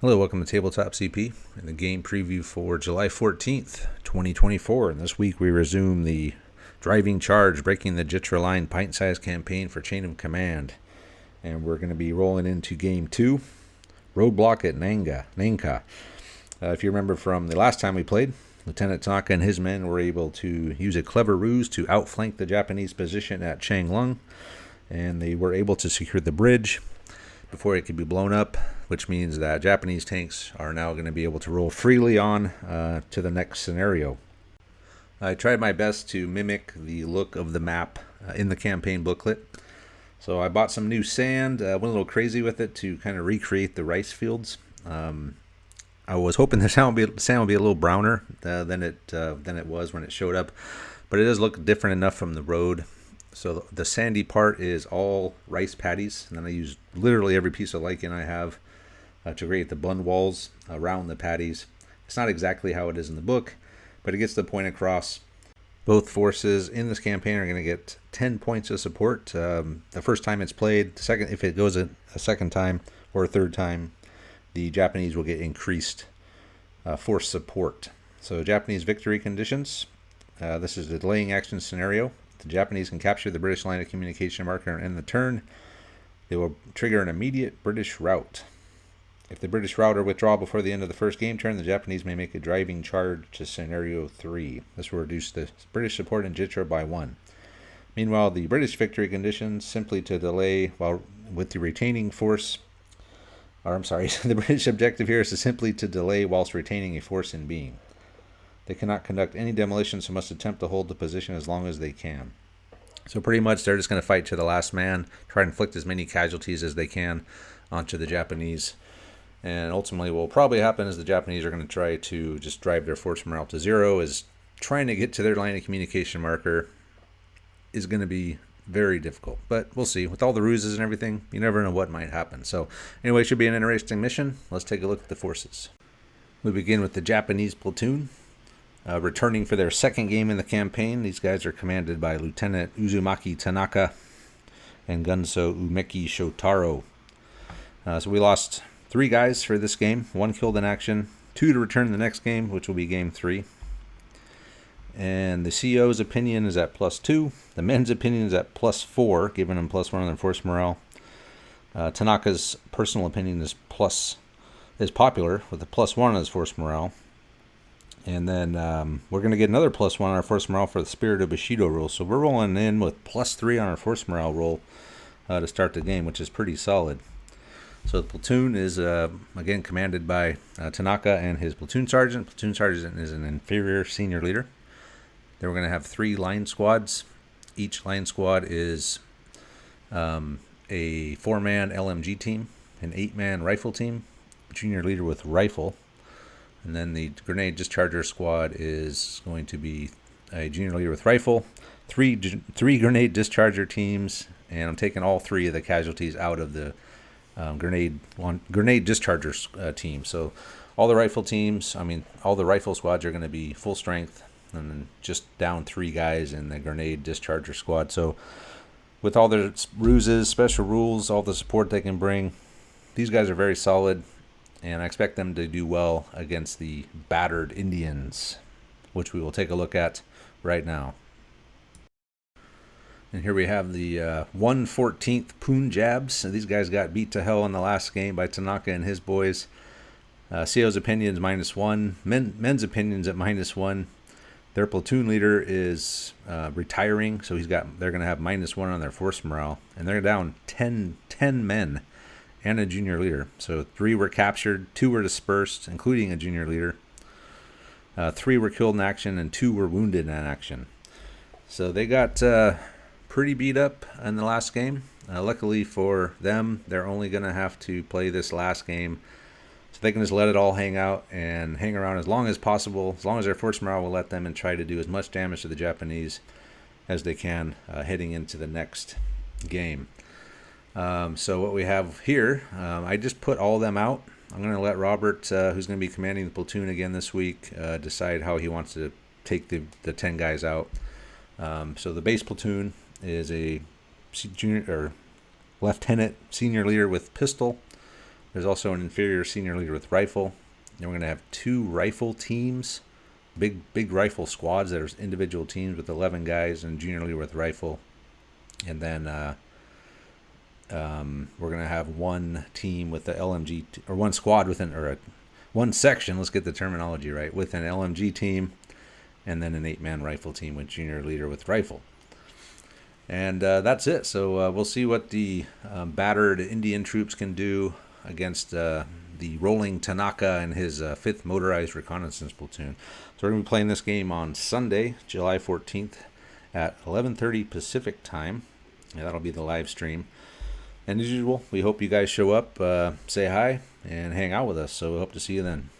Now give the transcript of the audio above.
Hello, welcome to Tabletop CP and the game preview for July 14th, 2024. And this week we resume the Driving Charge, Breaking the Jitra Line pint-sized campaign for Chain of Command. And we're going to be rolling into Game 2, Roadblock at Nanka. If you remember from the last time we played, Lieutenant Tanaka and his men were able to use a clever ruse to outflank the Japanese position at Changlung. And they were able to secure the bridge before it could be blown up, which means that Japanese tanks are now going to be able to roll freely on to the next scenario. I tried my best to mimic the look of the map in the campaign booklet. So I bought some new sand, went a little crazy with it to kind of recreate the rice fields. I was hoping the sand would be a little browner than it was when it showed up, but it does look different enough from the road. So the sandy part is all rice paddies, and then I use literally every piece of lichen I have to create the bund walls around the paddies. It's not exactly how it is in the book, but it gets the point across. Both forces in this campaign are going to get 10 points of support the first time it's played. If it goes a second time or a third time, the Japanese will get increased force support. So Japanese victory conditions. This is the delaying action scenario. The Japanese can capture the British line of communication marker and end the turn. They will trigger an immediate British rout. If the British router withdraw before the end of the first game turn, the Japanese may make a driving charge to scenario 3. This will reduce the British support in Jitra by 1. Meanwhile, the British victory conditions simply to delay with the retaining force. The British objective here is simply to delay whilst retaining a force in being. They cannot conduct any demolitions and must attempt to hold the position as long as they can. So pretty much they're just going to fight to the last man, try to inflict as many casualties as they can onto the Japanese. And ultimately what will probably happen is the Japanese are going to try to just drive their force morale to zero, as trying to get to their line of communication marker is going to be very difficult. But we'll see. With all the ruses and everything, you never know what might happen. So anyway, it should be an interesting mission. Let's take a look at the forces. We begin with the Japanese platoon. Returning for their second game in the campaign, these guys are commanded by Lieutenant Uzumaki Tanaka and Gunso Umeki Shotaro. So we lost 3 guys for this game, 1 killed in action, 2 to return in the next game, which will be game 3. And the CO's opinion is at +2. The men's opinion is at +4, giving them +1 on their force morale. Tanaka's personal opinion is popular with a +1 on his force morale. And then we're going to get another +1 on our force morale for the Spirit of Bushido rule. So we're rolling in with +3 on our force morale roll to start the game, which is pretty solid. So the platoon is, again, commanded by Tanaka and his platoon sergeant. Platoon sergeant is an inferior senior leader. Then we're going to have 3 line squads. Each line squad is a 4-man LMG team, an 8-man rifle team, junior leader with rifle. And then the grenade discharger squad is going to be a junior leader with rifle, three grenade discharger teams, and I'm taking all 3 of the casualties out of the grenade discharger team. So all the rifle squads are going to be full strength, and then just down 3 guys in the grenade discharger squad. So with all their ruses, special rules, all the support they can bring, these guys are very solid. And I expect them to do well against the battered Indians, which we will take a look at right now. And here we have the 1/14th Punjabs. So these guys got beat to hell in the last game by Tanaka and his boys. CO's opinions -1. Men's opinions at -1. Their platoon leader is retiring, so they're going to have -1 on their force morale. And they're down 10 men. And a junior leader. So 3 were captured, 2 were dispersed, including a junior leader. 3 were killed in action, and 2 were wounded in action. So they got pretty beat up in the last game. Luckily for them, they're only going to have to play this last game. So they can just let it all hang out and hang around as long as possible, as long as their force morale will let them, and try to do as much damage to the Japanese as they can heading into the next game. So what we have here, I just put all of them out. I'm going to let Robert, who's going to be commanding the platoon again this week, decide how he wants to take the 10 guys out. So the base platoon is a junior or lieutenant senior leader with pistol. There's also an inferior senior leader with rifle. And we're going to have 2 rifle teams, big rifle squads that are individual teams with 11 guys and junior leader with rifle. And then we're going to have 1 team with the LMG, or 1 squad within, or 1 section, let's get the terminology right, with an LMG team, and then an 8-man rifle team with junior leader with rifle. And that's it. So we'll see what the battered Indian troops can do against the rolling Tanaka and his 5th Motorized Reconnaissance Platoon. So we're going to be playing this game on Sunday, July 14th at 11:30 Pacific time. And that'll be the live stream. And as usual, we hope you guys show up, say hi, and hang out with us. So we hope to see you then.